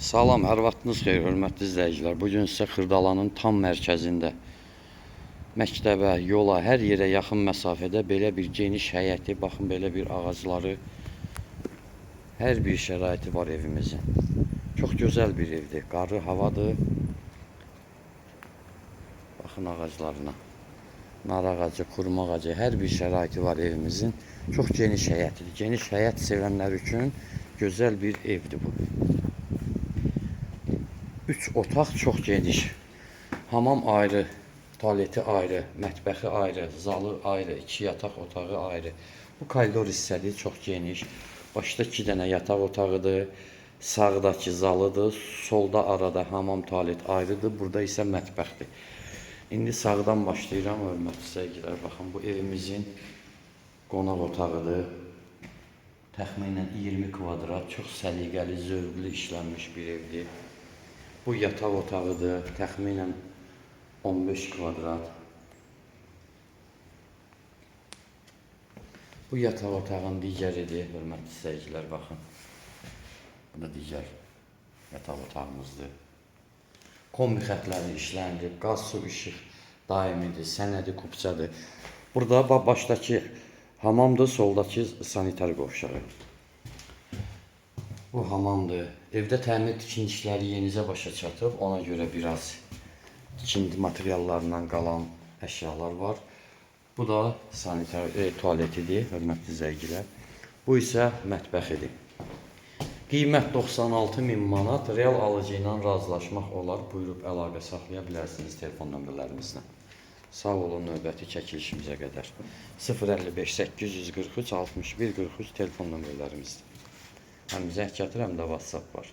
Salam, hər vaxtınız xeyir, hörmətli izləyicilər. Bugün sizə Xırdalanın tam mərkəzində məktəbə, yola, hər yerə yaxın məsafədə belə bir geniş həyəti, baxın belə bir ağacları, hər bir şəraiti var evimizin. Çox gözəl bir evdir, qarı havadır. Baxın ağaclarına, nar ağacı, xurma ağacı, hər bir şəraiti var evimizin. Çox geniş həyətidir. Geniş həyət sevənlər üçün gözəl bir evdir bu. 3 otaq çox geniş. Hamam ayrı, tualeti ayrı, mətbəxi ayrı, zalı ayrı, 2 yataq otağı ayrı. Bu koridor hissədir, çox geniş. Başda 2 dənə yataq otağıdır. Sağdakı zalıdır. Solda arada hamam, tualet ayrıdır. Burada isə mətbəxdir. İndi sağdan başlayıram, hörmətli izləyicilər. Baxın, bu evimizin qonaq otağıdır. Təxminən 20 kvadrat, çox səliqəli, zövqlü işlənmiş bir evdir. Bu yataq otağıdır, təxminən 15 kvadrat. Bu yataq otağın digəridir, hörmətli izləyicilər, baxın. Bu da digər yataq otağımızdır. Kombi xətləri işləndir, qaz, su, işıq daimidir, sənədi, kupçadır. Burada başdakı hamamdır, soldakı sanitar qovşağı. Bu hamamdır. Evdə təmir tikinti işləri yenicə başa çatıb, ona görə biraz tikinti materiallarından qalan əşyalar var. Bu da sanitar tualetidir, hörmətli izləyicilər. Bu isə mətbəxidir. Qiymət 96.000 manat, real alıcı ilə razılaşmaq olar, buyurub əlaqə saxlaya bilərsiniz telefon nömrələrimizlə. Sağ olun, növbəti çəkilişimizə qədər. 055 843 61 43 telefon nömrələrimizdir. Həm zəng gətir, həm də WhatsApp var.